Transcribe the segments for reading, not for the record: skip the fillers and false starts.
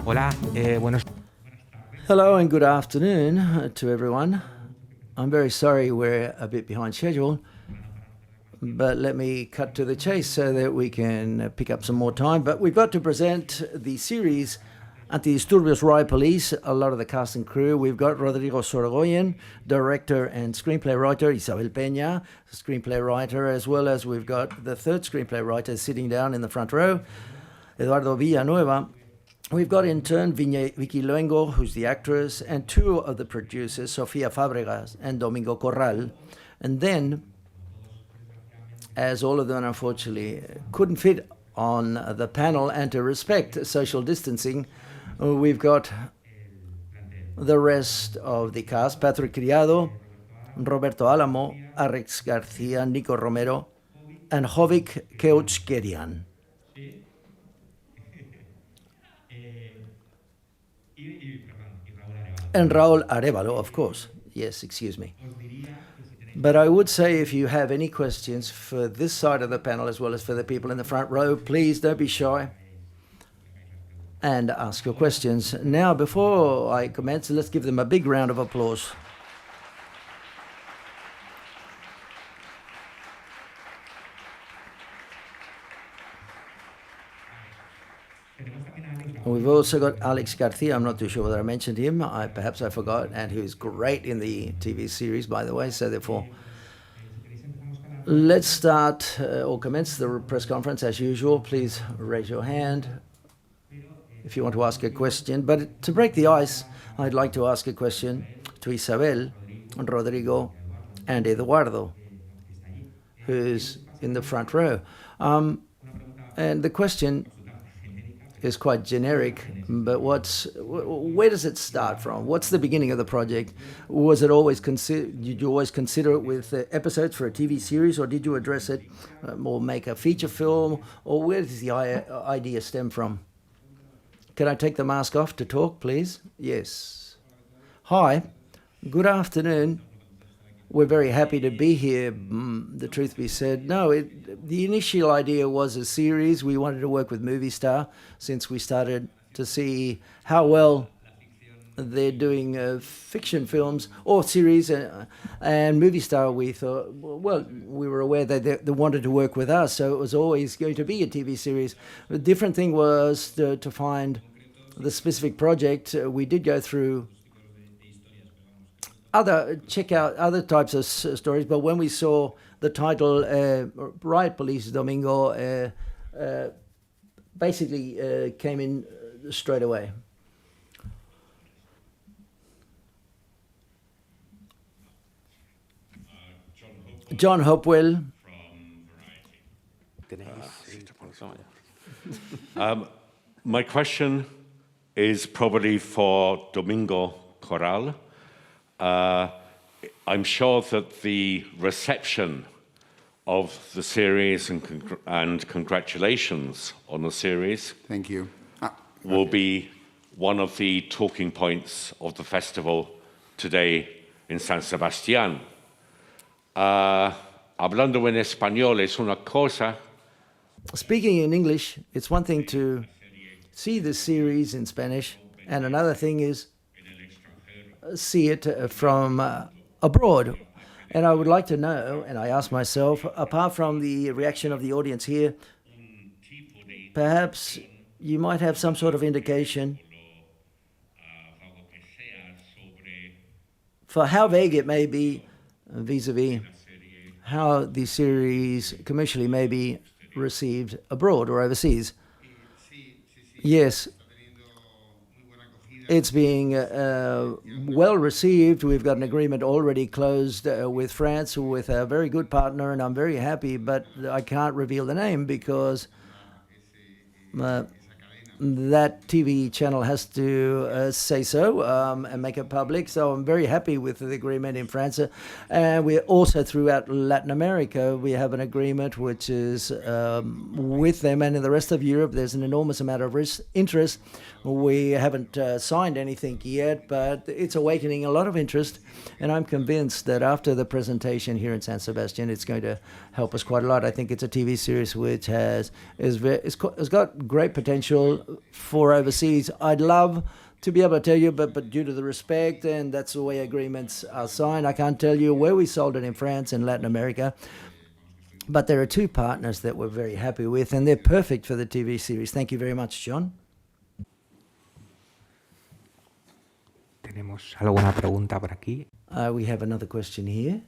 Hola, buenos. Hello and good afternoon to everyone. I'm very sorry we're a bit behind schedule, but let me cut to the chase so that we can pick up some more time. But we've got to present the series ANTIDISTURBIOS Riot Police, a lot of the cast and crew. We've got Rodrigo Sorogoyen, director and screenplay writer, Isabel Peña, screenplay writer, as well as we've got the third screenplay writer sitting down in the front row, Eduardo Villanueva. We've got in turn Vicky Luengo, who's the actress, and two of the producers, Sofia Fábregas and Domingo Corral. And then, as all of them unfortunately couldn't fit on the panel and to respect social distancing, we've got the rest of the cast: Patrick Criado, Roberto Álamo, Alex García, Nico Romero, and Hovik Keuchkerian. And Raúl Arevalo, of course. Yes, excuse me. But I would say if you have any questions for this side of the panel as well as for the people in the front row, please don't be shy and ask your questions. Now, before I commence, let's give them a big round of applause. We've also got Alex Garcia. I'm not too sure whether I mentioned him. Perhaps I forgot. And he was great in the TV series, by the way. So therefore, let's start or commence the press conference as usual. Please raise your hand if you want to ask a question. But to break the ice, I'd like to ask a question to Isabel, Rodrigo, and Eduardo, who's in the front row. And the question is quite generic, but where does it start from? What's the beginning of the project? Was it always did you always consider it with episodes for a TV series, or did you address it or make a feature film, or where does the idea stem from? Can I take the mask off to talk, please? Yes. Hi, good afternoon. We're very happy to be here, the truth be said. No, the initial idea was a series. We wanted to work with Movie Star since we started to see how well they're doing fiction films or series. And Movie Star, we thought, well, we were aware that they wanted to work with us, so it was always going to be a TV series. The different thing was to find the specific project. We did go through check out other types of stories, but when we saw the title Riot Police Domingo, basically came in straight away. John Hopewell. My question is probably for Domingo Corral. I'm sure that the reception of the series and congratulations on the series. Thank you. Will be one of the talking points of the festival today in San Sebastián. Hablando en español es una cosa. Speaking in English, it's one thing to see the series in Spanish, and another thing is see it from abroad. And I would like to know, and I ask myself, apart from the reaction of the audience here, perhaps you might have some sort of indication for how vague it may be vis-a-vis how the series commercially may be received abroad or overseas. Yes. It's being well received. We've got an agreement already closed with France, with a very good partner, and I'm very happy, but I can't reveal the name because that TV channel has to say so and make it public. So I'm very happy with the agreement in France. And we're also throughout Latin America, we have an agreement which is with them. And in the rest of Europe, there's an enormous amount of interest. We haven't signed anything yet, but it's awakening a lot of interest. And I'm convinced that after the presentation here in San Sebastian, it's going to help us quite a lot. I think it's a TV series which has got great potential, for overseas. I'd love to be able to tell you, but due to the respect, and that's the way agreements are signed, I can't tell you where we sold it in France and Latin America. But there are two partners that we're very happy with, and they're perfect for the TV series. Thank you very much, John. ¿Tenemos alguna pregunta por aquí? We have another question here.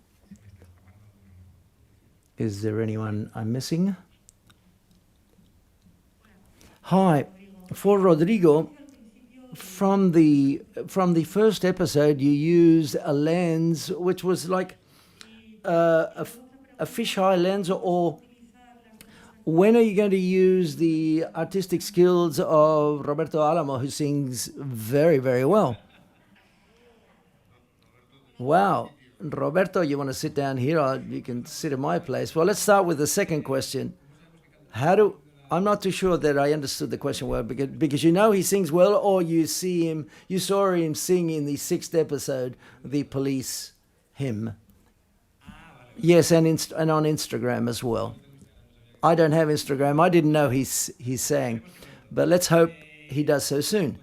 Is there anyone I'm missing? Hi, for Rodrigo, from the first episode, you used a lens which was like a fisheye lens, or when are you going to use the artistic skills of Roberto Alamo, who sings very, very well? Wow. Roberto, you want to sit down here, or you can sit in my place. Well, let's start with the second question. I'm not too sure that I understood the question well, because you know he sings well, or you saw him sing in the 6th episode, the police hymn. Yes, and on Instagram as well. I don't have Instagram. I didn't know he sang, but let's hope he does so soon.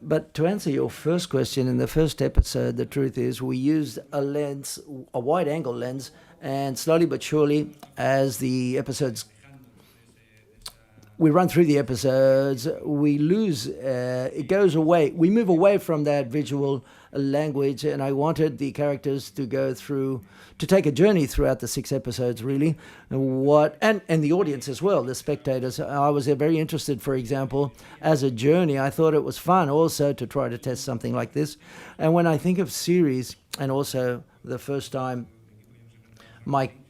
But to answer your first question, in the first episode, the truth is we used a lens, a wide-angle lens, and slowly but surely, as the episodes, we run through the episodes, we lose, it goes away. We move away from that visual language, and I wanted the characters to go through, to take a journey throughout the 6 episodes, really. And the audience as well, the spectators. I was very interested, for example, as a journey. I thought it was fun also to try to test something like this. And when I think of series, and also the first time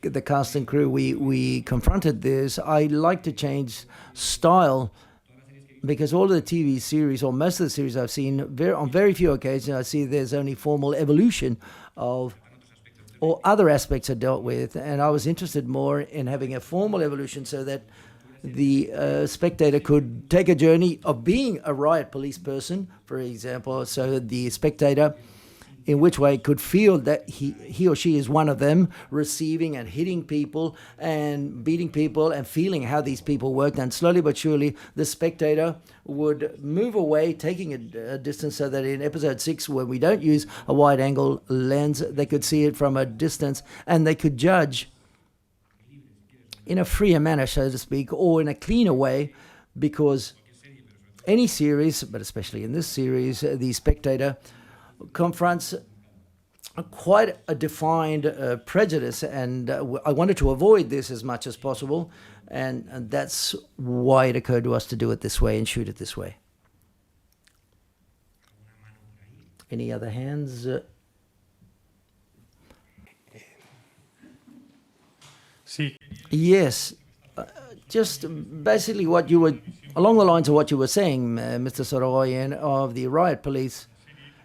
the cast and crew, we confronted this, I like to change style, because all of the TV series, or most of the series I've seen, on very few occasions I see there's only formal evolution of, or other aspects are dealt with, and I was interested more in having a formal evolution so that the spectator could take a journey of being a riot police person, for example, so the spectator in which way could feel that he or she is one of them, receiving and hitting people and beating people and feeling how these people worked. And slowly but surely, the spectator would move away, taking a distance, so that in episode 6, where we don't use a wide-angle lens, they could see it from a distance and they could judge in a freer manner, so to speak, or in a cleaner way, because any series, but especially in this series, the spectator confronts quite a defined prejudice, and I wanted to avoid this as much as possible, and that's why it occurred to us to do it this way and shoot it this way. Any other hands? Yes, just basically what you were, along the lines of what you were saying, Mr. Sorogoyen, of the riot police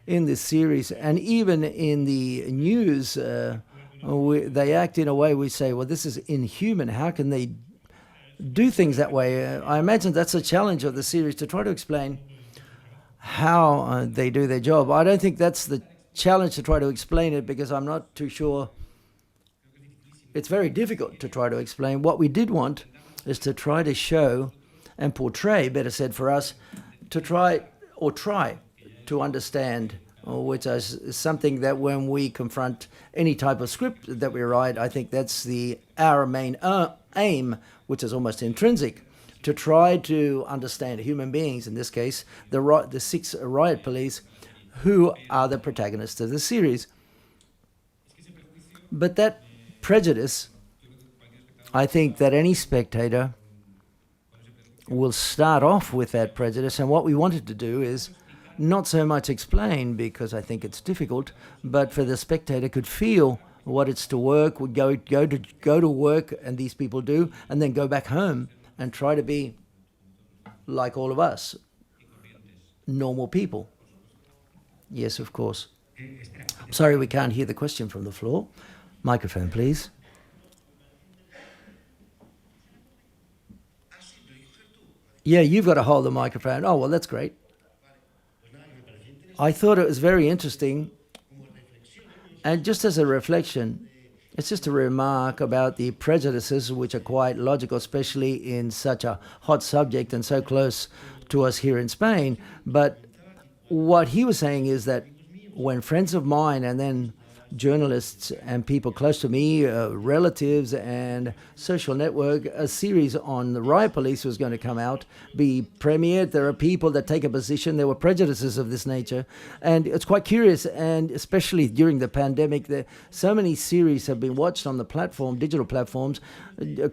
in this series, and even in the news, they act in a way we say, well, this is inhuman. How can they do things that way? I imagine that's a challenge of the series, to try to explain how they do their job. I don't think that's the challenge, to try to explain it, because I'm not too sure. It's very difficult to try to explain. What we did want is to try to show and portray, better said for us, to try to understand, which is something that when we confront any type of script that we write, I think that's our main aim, which is almost intrinsic, to try to understand human beings, in this case, the 6 riot police, who are the protagonists of the series. But that prejudice, I think that any spectator will start off with that prejudice, and what we wanted to do is not so much explain, because I think it's difficult, but for the spectator could feel what it's to work, would go to work, and these people do, and then go back home and try to be like all of us, normal people. Yes, of course. Sorry, we can't hear the question from the floor. Microphone, please. Yeah, you've got to hold the microphone. Oh, well, that's great. I thought it was very interesting, and just as a reflection, it's just a remark about the prejudices, which are quite logical, especially in such a hot subject and so close to us here in Spain. But what he was saying is that when friends of mine and then journalists and people close to me, relatives and social network, a series on the riot police was going to come out, be premiered. There are people that take a position. There were prejudices of this nature. And it's quite curious, and especially during the pandemic, so many series have been watched on the platform, digital platforms.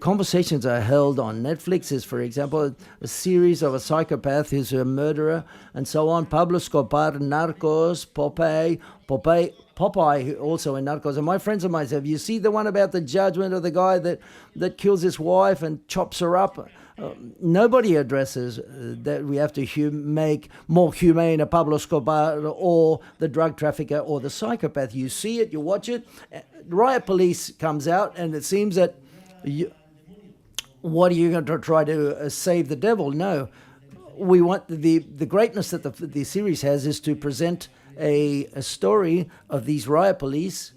Conversations are held on Netflix, is, for example, a series of a psychopath who's a murderer and so on. Pablo Escobar, Narcos, Popeye, also in Narcos. And my friends of mine said, you see the one about the judgment of the guy that kills his wife and chops her up? Nobody addresses that we have to make more humane a Pablo Escobar or the drug trafficker or the psychopath. You see it, you watch it. Riot Police comes out, and it seems that what are you going to try to save the devil? No. We want the greatness that the series has is to present a story of these riot police,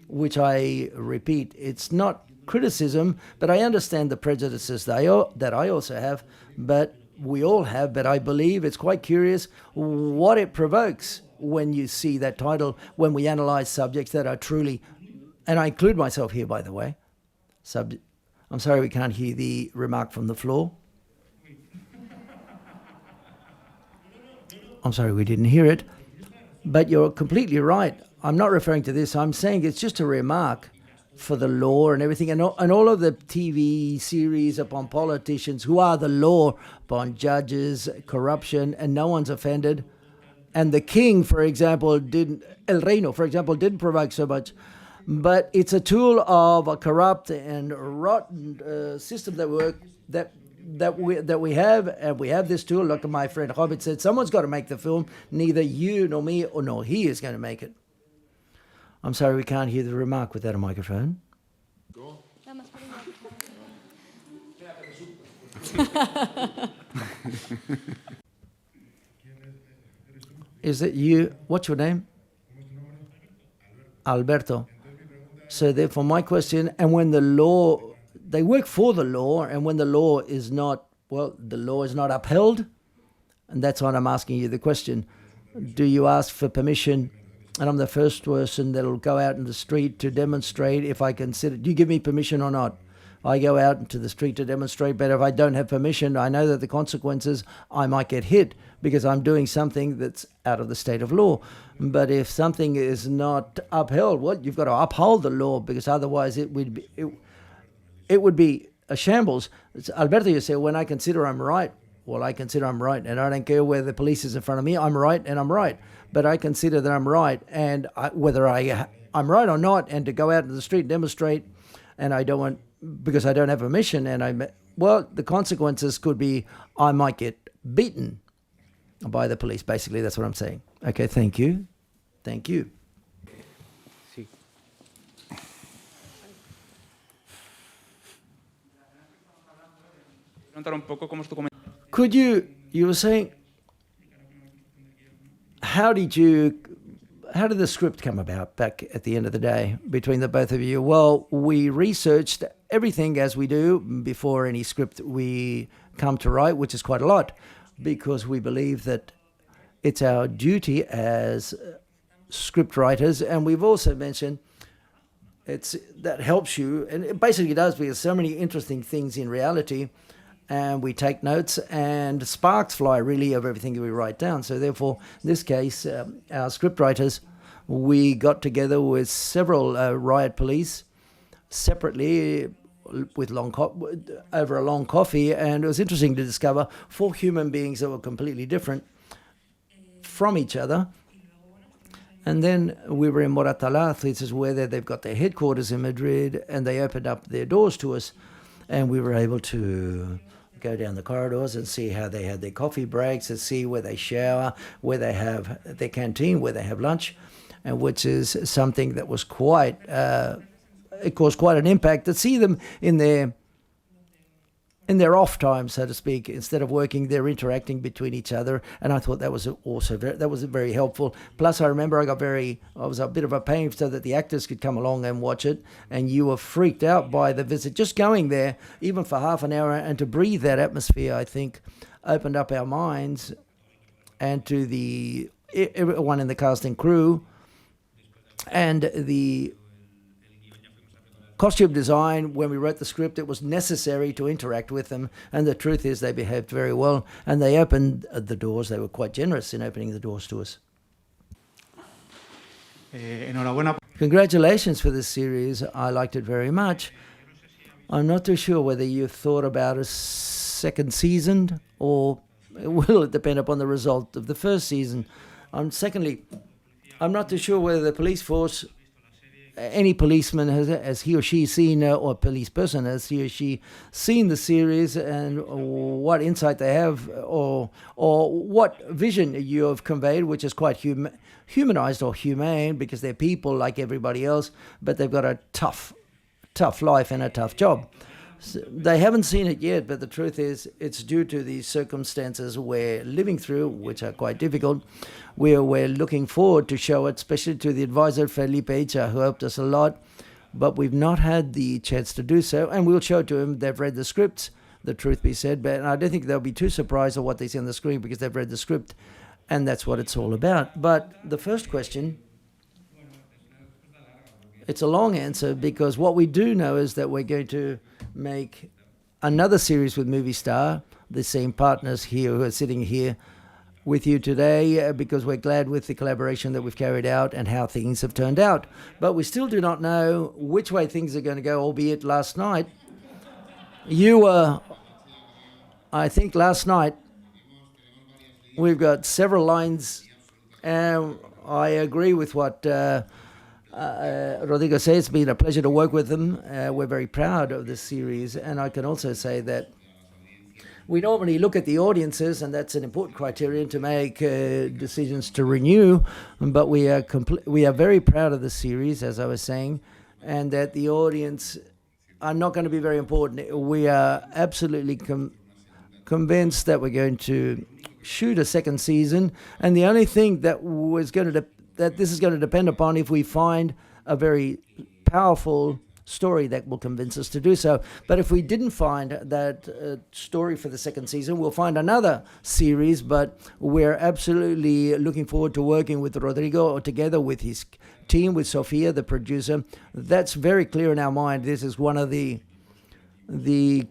which I repeat, it's not criticism, but I understand the prejudices that I also have, but we all have, but I believe it's quite curious what it provokes when you see that title, when we analyze subjects that are truly, and I include myself here, by the way, I'm sorry we can't hear the remark from the floor. I'm sorry we didn't hear it. But you're completely right. I'm not referring to this. I'm saying it's just a remark for the law and everything. And all of the TV series upon politicians who are the law, upon judges, corruption, and no one's offended. And the king, for example, El Reino, for example, didn't provoke so much. But it's a tool of a corrupt and rotten system that we have, and we have this tool. Look, my friend Hobbit said, someone's got to make the film. Neither you nor me or nor he is going to make it. I'm sorry we can't hear the remark without a microphone. Is it you? What's your name? Alberto. So therefore my question, and when the law, they work for the law, and when the law is not, well, the law is not upheld, and that's why I'm asking you the question. Do you ask for permission? And I'm the first person that'll go out in the street to demonstrate if I consider, do you give me permission or not? I go out into the street to demonstrate, but if I don't have permission, I know that the consequences, I might get hit because I'm doing something that's out of the state of law. But if something is not upheld, well, you've got to uphold the law, because otherwise it would be a shambles. Alberto, you say, when I consider I'm right, well, I consider I'm right, and I don't care whether the police is in front of me, I'm right and I'm right. But I consider that I'm right, and whether I'm right or not, and to go out into the street and demonstrate, and I don't want, because I don't have permission, and well, the consequences could be I might get beaten by the police. Basically, that's what I'm saying. Okay, thank you. Thank you. Sí. Could you were saying, how did the script come about back at the end of the day between the both of you? Well, we researched everything as we do before any script we come to write, which is quite a lot, because we believe that it's our duty as script writers. And we've also mentioned that helps you, and it basically does, because so many interesting things in reality, and we take notes, and sparks fly really of everything that we write down. So therefore, in this case, our script writers, we got together with several riot police separately with over a long coffee, and it was interesting to discover 4 human beings that were completely different from each other. And then we were in Moratalaz, this is where they've got their headquarters in Madrid, and they opened up their doors to us, and we were able to go down the corridors and see how they had their coffee breaks, and see where they shower, where they have their canteen, where they have lunch, and which is something that was quite, it caused quite an impact to see them in their off time, so to speak. Instead of working, they're interacting between each other, and I thought that was also very helpful. Plus, I remember I was a bit of a pain so that the actors could come along and watch it, and you were freaked out by the visit. Just going there, even for half an hour, and to breathe that atmosphere, I think, opened up our minds, and to everyone in the cast and crew, and the costume design. When we wrote the script, it was necessary to interact with them, and the truth is they behaved very well, and they opened the doors. They were quite generous in opening the doors to us. Enhorabuena. Congratulations for this series. I liked it very much. I'm not too sure whether you thought about a second season, or will it depend upon the result of the first season. Secondly, I'm not too sure whether the police force, any policeman has he or she seen, or police person has he or she seen the series, and what insight they have, or what vision you have conveyed, which is quite humanized or humane, because they're people like everybody else, but they've got a tough life and a tough job. So they haven't seen it yet, but the truth is it's due to the circumstances we're living through, which are quite difficult. We're looking forward to show it, especially to the advisor Felipe Icha, who helped us a lot, but we've not had the chance to do so, and we'll show it to them. They've read the script, the truth be said, but I don't think they'll be too surprised at what they see on the screen, because they've read the script, and that's what it's all about. But the first question, it's a long answer, because what we do know is that we're going to make another series with Movie Star, the same partners here who are sitting here with you today, because we're glad with the collaboration that we've carried out and how things have turned out. But we still do not know which way things are going to go, albeit last night, I think last night, we've got several lines, and I agree with what Rodrigo says. It's been a pleasure to work with them. We're very proud of this series, and I can also say that we normally look at the audiences, and that's an important criterion to make decisions to renew, but we are very proud of the series, as I was saying, and that the audience are not going to be very important. We are absolutely convinced that we're going to shoot a second season, and the only thing that this is going to depend upon if we find a very powerful story that will convince us to do so. But if we didn't find that story for the second season, we'll find another series. But we're absolutely looking forward to working with Rodrigo, or together with his team, with Sofia, the producer. That's very clear in our mind. This is one of the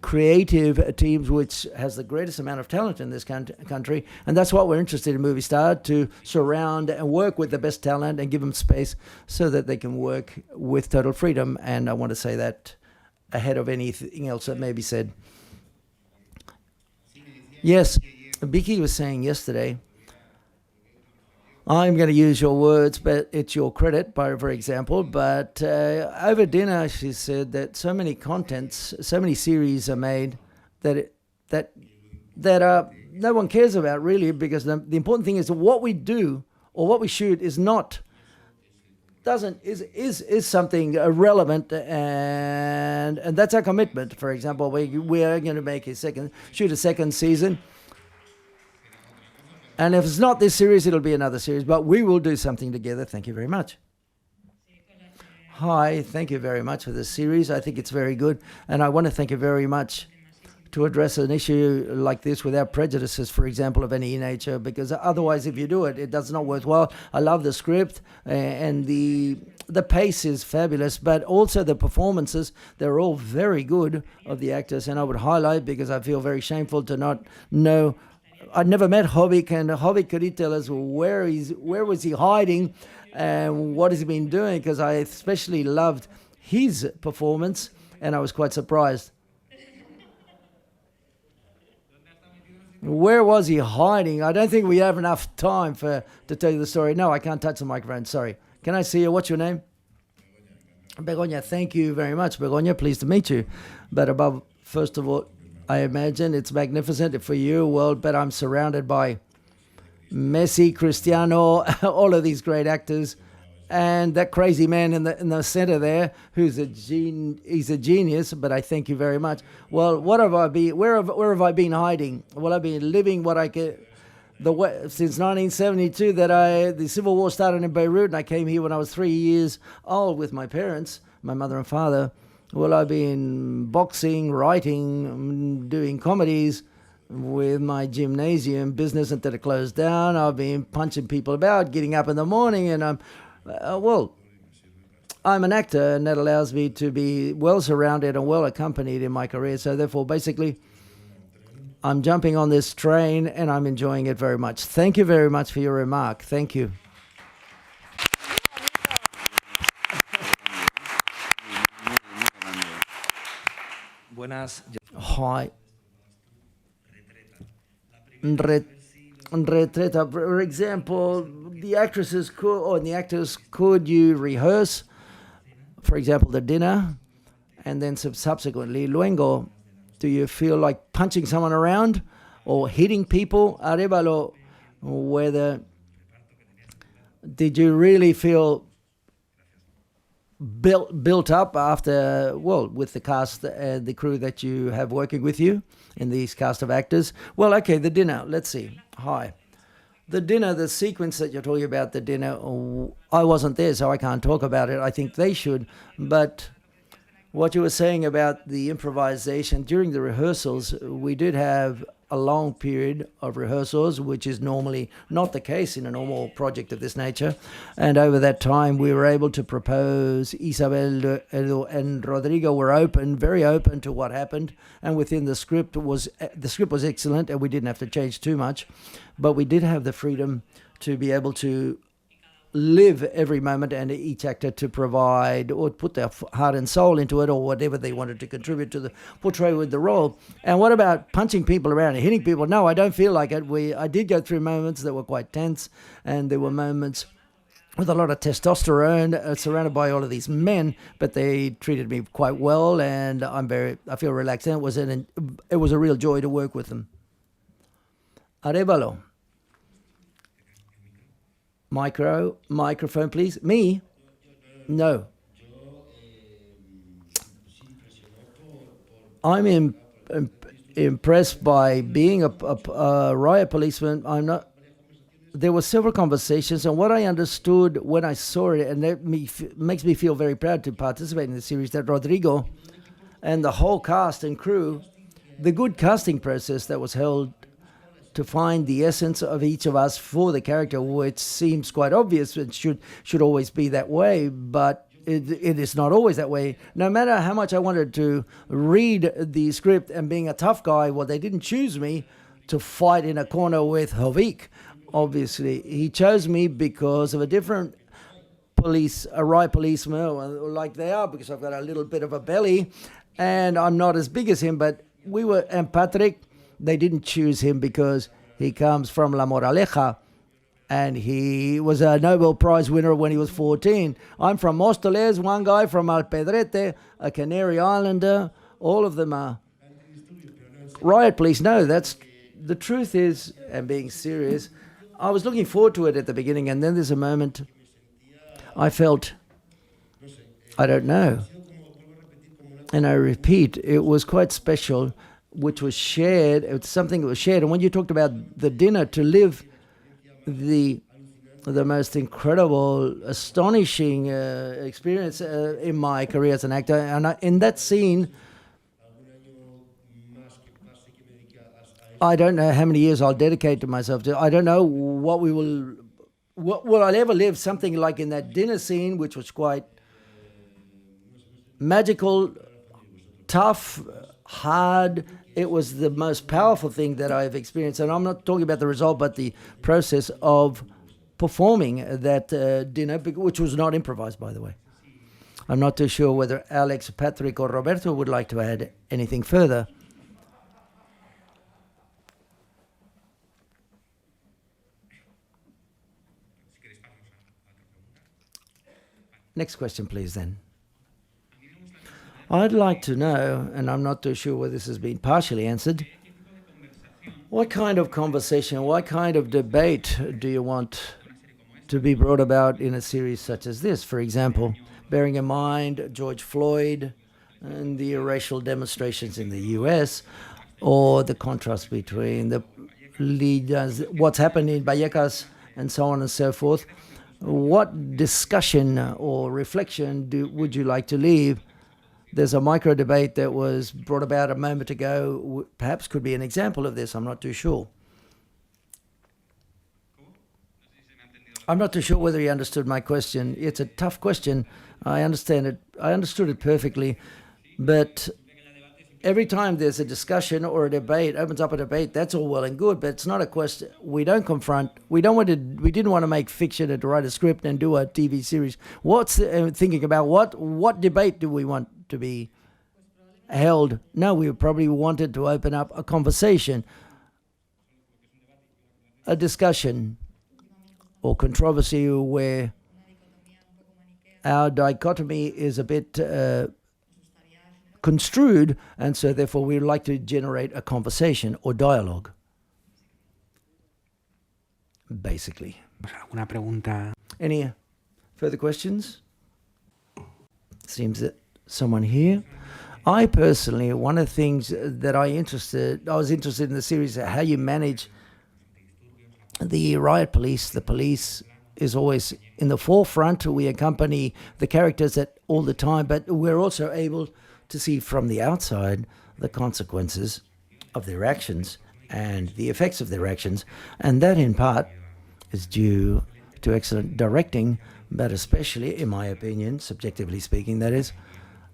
creative teams which has the greatest amount of talent in this country, and that's what we're interested in Movie Star, to surround and work with the best talent and give them space so that they can work with total freedom. And I want to say that ahead of anything else that may be said. Yes, Vicky was saying yesterday, I'm going to use your words, but it's your credit, for example. But over dinner, she said that so many series are made that no one cares about, really, because the important thing is that what we do or what we shoot is something relevant, and that's our commitment. For example, we are going to shoot a second season. And if it's not this series, it'll be another series. But we will do something together. Thank you very much. Hi, thank you very much for this series. I think it's very good. And I want to thank you very much to address an issue like this without prejudices, for example, of any nature, because otherwise, if you do it, it does not worthwhile. I love the script, and the pace is fabulous, but also the performances, they're all very good of the actors. And I would highlight, because I feel very shameful to not know, I'd never met Hovik, and Hovik, could he tell us where was he hiding and what has he been doing? Because I especially loved his performance, and I was quite surprised. Where was he hiding? I don't think we have enough time to tell you the story. No, I can't touch the microphone, sorry. Can I see you? What's your name? Begoña, thank you very much. Begoña, pleased to meet you. But first of all, I imagine it's magnificent for you, but I'm surrounded by Messi, Cristiano, all of these great actors, and that crazy man in the center there, he's a genius. But I thank you very much. Well, where have I been hiding? Well, I've been living what I could. Since 1972, the civil war started in Beirut, and I came here when I was 3 years old with my parents, my mother and father. Well, I've been boxing, writing, doing comedies, with my gymnasium business until it closed down. I've been punching people about, getting up in the morning, and I'm an actor, and that allows me to be well surrounded and well accompanied in my career. So therefore, basically, I'm jumping on this train and I'm enjoying it very much. Thank you very much for your remark. Thank you. Buenas. Hi. Retreta, for example, the actresses could, or the actors, could you rehearse, for example, the dinner, and then subsequently, luego, do you feel like punching someone around or hitting people? Arévalo, whether did you really feel built up after, well, with the cast and the crew that you have working with you in these cast of actors? Well, okay, the dinner, let's see. Hi. The dinner, the sequence that you're talking about, the dinner, I wasn't there, so I can't talk about it. I think they should. But what you were saying about the improvisation, during the rehearsals, we did have a long period of rehearsals, which is normally not the case in a normal project of this nature. And over that time, we were able to propose, Isabel and Rodrigo were open, very open to what happened. And within the script was excellent, and we didn't have to change too much. But we did have the freedom to be able to live every moment, and each actor to provide or put their heart and soul into it, or whatever they wanted to contribute to the portrayal with the role. And what about punching people around and hitting people? No, I don't feel like it. I did go through moments that were quite tense, and there were moments with a lot of testosterone, surrounded by all of these men, but they treated me quite well, and I feel relaxed. And it was a real joy to work with them. Arévalo. Microphone, please. Me? No. I'm impressed by being a riot policeman. I'm not. There were several conversations, and what I understood when I saw it, and that makes me feel very proud to participate in the series, that Rodrigo and the whole cast and crew, the good casting process that was held to find the essence of each of us for the character, which seems quite obvious and should always be that way, but it is not always that way. No matter how much I wanted to read the script and being a tough guy, well, they didn't choose me to fight in a corner with Hovik. Obviously, he chose me because of a different a riot policeman, like they are, because I've got a little bit of a belly, and I'm not as big as him. But and Patrick, they didn't choose him because he comes from La Moraleja, and he was a Nobel Prize winner when he was 14. I'm from Móstoles, one guy from Alpedrete, a Canary Islander. All of them are riot police. No, that's the truth is, and being serious, I was looking forward to it at the beginning, and then there's a moment I felt, I don't know. And I repeat, it was quite special, which was shared. It's something that was shared. And when you talked about the dinner, to live the most incredible, astonishing experience in my career as an actor, and in that scene, I don't know how many years I'll dedicate to myself to. I don't know what will I'll ever live something like in that dinner scene, which was quite magical, tough, hard. It was the most powerful thing that I've experienced. And I'm not talking about the result, but the process of performing that dinner, which was not improvised, by the way. I'm not too sure whether Alex, Patrick, or Roberto would like to add anything further. Next question, please, then. I'd like to know, and I'm not too sure whether this has been partially answered, what kind of conversation, what kind of debate do you want to be brought about in a series such as this? For example, bearing in mind George Floyd and the racial demonstrations in the US, or the contrast between the leaders, what's happened in Vallecas, and so on and so forth. What discussion or reflection would you like to leave There's a micro debate that was brought about a moment ago, perhaps could be an example of this. I'm not too sure. I'm not too sure whether he understood my question. It's a tough question. I understand it. I understood it perfectly. But every time there's a discussion or a debate, opens up a debate, that's all well and good, but it's not a question. We don't confront. We didn't want to make fiction and to write a script and do a TV series. Thinking about what debate do we want to be held? No, we probably wanted to open up a conversation, a discussion, or controversy where our dichotomy is a bit construed, and so therefore we would like to generate a conversation or dialogue, basically. ¿Alguna pregunta? Any further questions? Seems that someone here. I personally, one of the things that I was interested in the series, how you manage the riot police. The police is always in the forefront. We accompany the characters all the time, but we're also able to see from the outside the consequences of their actions and the effects of their actions. And that in part is due to excellent directing, but especially, in my opinion, subjectively speaking, that is,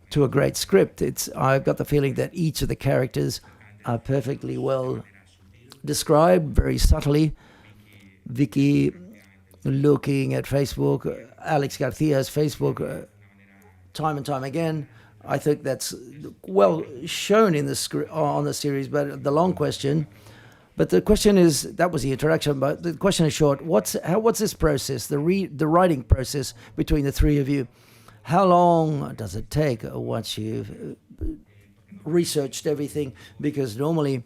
to a great script. I've got the feeling that each of the characters are perfectly well described, very subtly. Vicky looking at Facebook, Alex Garcia's Facebook, time and time again. I think that's well shown in the script on the series. But the long question, but the question is, that was the introduction. But the question is short. What's this process, the writing process between the three of you? How long does it take once you've researched everything? Because normally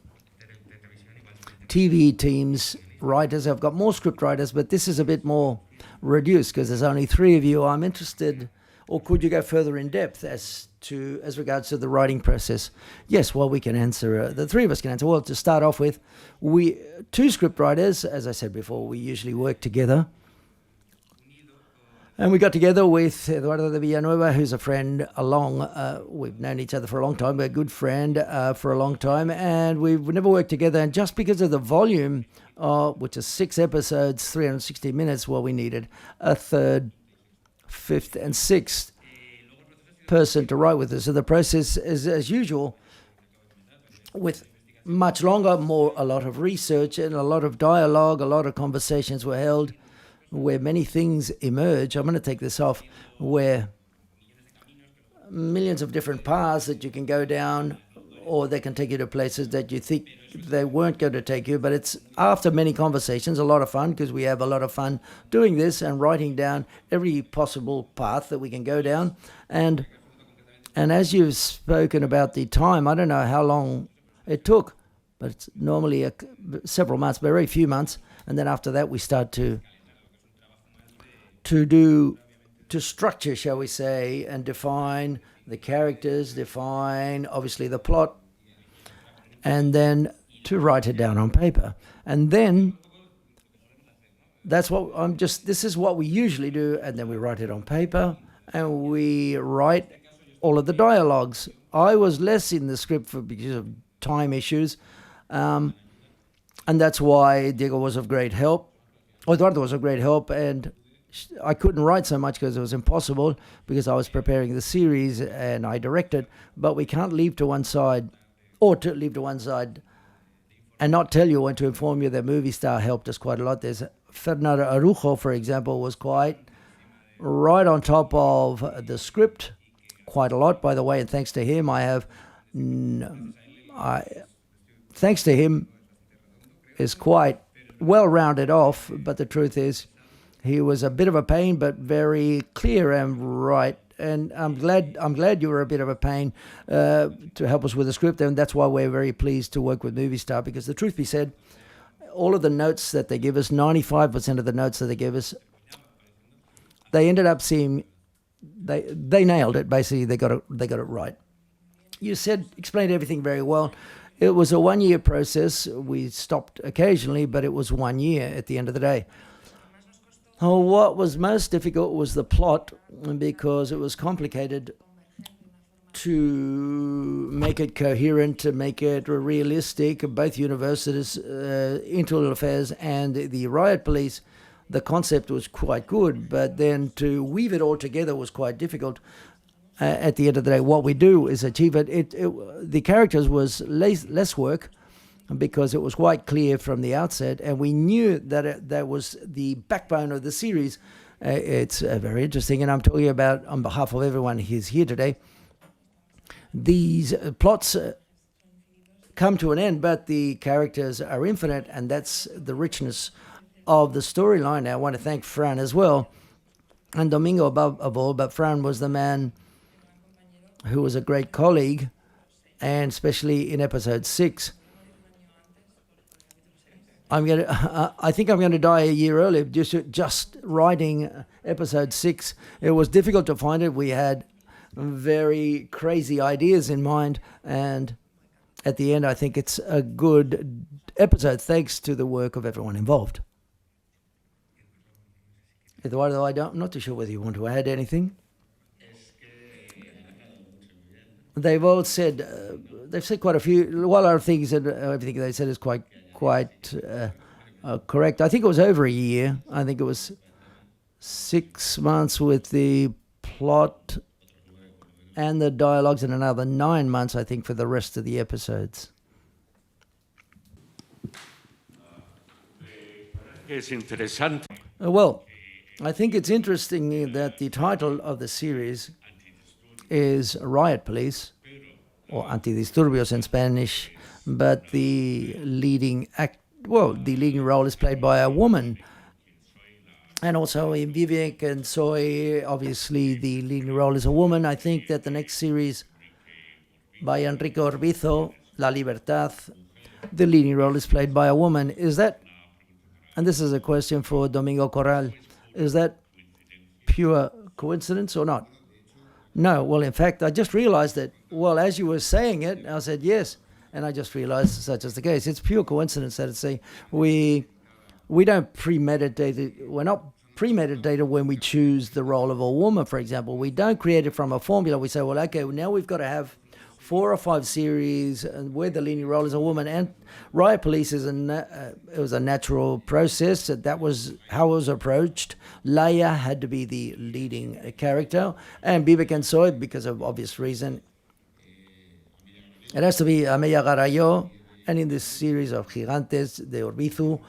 TV teams, writers have got more script writers, but this is a bit more reduced because there's only three of you. I'm interested, or could you go further in depth as regards to the writing process? Yes, well, we can answer. The three of us can answer. Well, to start off with, two script writers, as I said before, we usually work together. And we got together with Eduardo de Villanueva, who's a friend we've known each other for a long time, but a good friend for a long time. And we've never worked together. And just because of the volume, which is 6 episodes, 360 minutes, well, we needed a third, fifth, and sixth person to write with us. So the process is, as usual, with much longer, a lot of research and a lot of dialogue, a lot of conversations were held, where many things emerge. I'm going to take this off, where millions of different paths that you can go down, or they can take you to places that you think they weren't going to take you. But it's after many conversations, a lot of fun, because we have a lot of fun doing this and writing down every possible path that we can go down. And as you've spoken about the time, I don't know how long it took, but it's normally several months, but very few months. And then after that, we start to structure, shall we say, and define the characters, define obviously the plot, and then to write it down on paper. And then this is what we usually do, and then we write it on paper, and we write all of the dialogues. I was less in the script because of time issues, and that's why Diego was of great help. Eduardo was of great help, and I couldn't write so much because it was impossible, because I was preparing the series and I directed. But we can't leave to one side and not tell you and to inform you that Movie Star helped us quite a lot. There's Fernando Arujo, for example, was quite right on top of the script quite a lot, by the way, and thanks to him, thanks to him is quite well rounded off. But the truth is, he was a bit of a pain, but very clear and right. And I'm glad you were a bit of a pain to help us with the script, and that's why we're very pleased to work with Movie Star. Because the truth be said, all of the notes that they give us, 95% of the notes that they give us, they ended up seeing they nailed it. Basically, they got it right. You explained everything very well. It was a 1-year process. We stopped occasionally, but it was 1 year at the end of the day. What was most difficult was the plot, because it was complicated. to make it coherent, to make it realistic, both universities, internal affairs, and the riot police, the concept was quite good, but then to weave it all together was quite difficult. At the end of the day, what we do is achieve it. The characters was less work because it was quite clear from the outset, and we knew that that was the backbone of the series. It's very interesting, and I'm talking about on behalf of everyone who's here today. These plots come to an end, but the characters are infinite, and that's the richness of the storyline. I want to thank Fran as well, and Domingo above all, but Fran was the man who was a great colleague, and especially in episode 6. I think I'm going to die a year early just writing episode 6. It was difficult to find it. We had very crazy ideas in mind, and at the end I think it's a good episode thanks to the work of everyone involved. Eduardo, I'm not too sure whether you want to add anything. They've all said, they've said quite a few, well, other things, and everything they said is quite correct. I think it was over a year. I think it was 6 months with the plot and the dialogues, and another 9 months, I think, for the rest of the episodes. Well, I think it's interesting that the title of the series is Riot Police, or ANTIDISTURBIOS in Spanish, but the leading role is played by a woman. And also in Vivek and Soy, obviously the leading role is a woman. I think that the next series by Enrique Orbizo, La Libertad, the leading role is played by a woman. Is that, and this is a question for Domingo Corral, is that pure coincidence or not? No, well, in fact, I just realized that, well, as you were saying it, I said yes, and I just realized such is the case. It's pure coincidence that it's saying we don't premeditate it. We're not premeditated when we choose the role of a woman, for example. We don't create it from a formula. We say, well, okay, now we've got to have 4 or 5 series where the leading role is a woman. And Riot Police is it was a natural process. That was how it was approached. Leia had to be the leading character, and Vivek and Soy, because of obvious reason, it has to be Amelia Garayo. And in this series of Gigantes de Orbizu,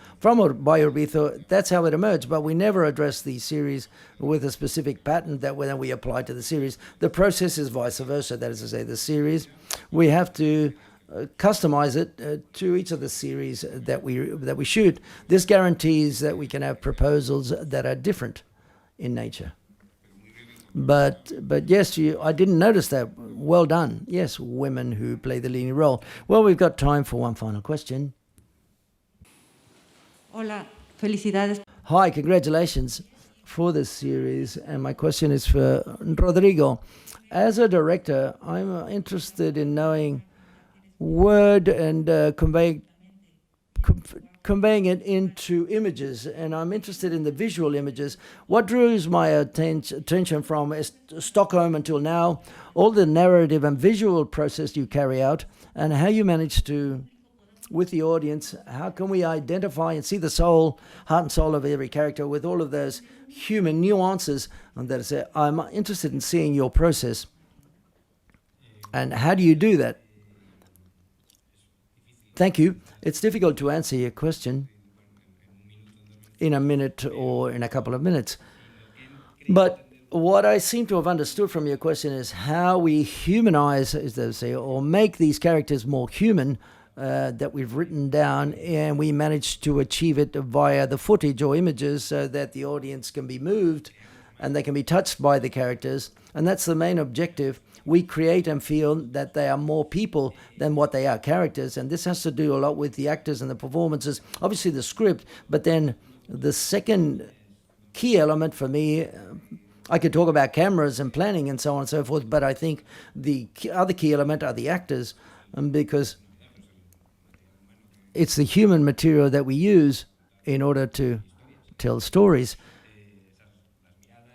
by Orbizu, that's how it emerged. But we never address the series with a specific pattern that when we apply to the series. The process is vice versa. That is to say, the series, we have to customize it to each of the series that we shoot. This guarantees that we can have proposals that are different in nature. But yes, I didn't notice that. Well done. Yes, women who play the leading role. Well, we've got time for one final question. Hola, felicidades. Hi, congratulations for this series. And my question is for Rodrigo. As a director, I'm interested in knowing word and conveying it into images, and I'm interested in the visual images. What draws my attention from Stockholm until now, all the narrative and visual process you carry out, and how you manage to, with the audience, how can we identify and see the soul, heart and soul of every character with all of those human nuances? And that is, I'm interested in seeing your process. And how do you do that? Thank you. It's difficult to answer your question in a minute or in a couple of minutes. But what I seem to have understood from your question is how we humanize, as they say, or make these characters more human that we've written down, and we manage to achieve it via the footage or images so that the audience can be moved and they can be touched by the characters. And that's the main objective. We create and feel that they are more people than what they are characters. And this has to do a lot with the actors and the performances, obviously the script, but then the second key element for me, I could talk about cameras and planning and so on and so forth, but I think the other key element are the actors, because it's the human material that we use in order to tell stories.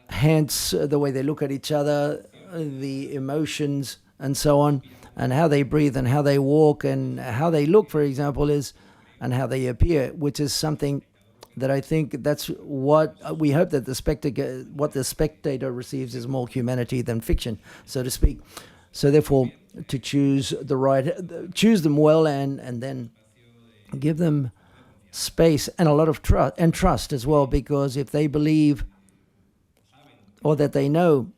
Hence, the way they look at each other, the emotions and so on, and how they breathe and how they walk and how they look, for example, and how they appear, which is something that I think that's what we hope that what the spectator receives is more humanity than fiction, so to speak. So therefore, to choose them well, and then give them space and a lot of trust as well, because if they believe or that they know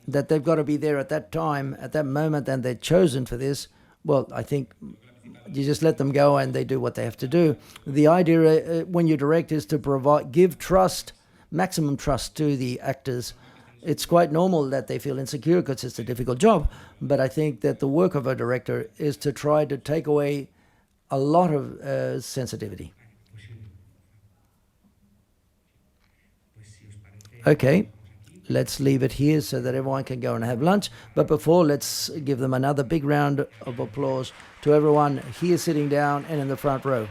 that they've got to be there at that time, at that moment, and they're chosen for this, well, I think you just let them go and they do what they have to do. The idea when you direct is to give trust, maximum trust to the actors. It's quite normal that they feel insecure because it's a difficult job, but I think that the work of a director is to try to take away a lot of sensitivity. Okay, let's leave it here so that everyone can go and have lunch. But before, let's give them another big round of applause to everyone here sitting down and in the front row.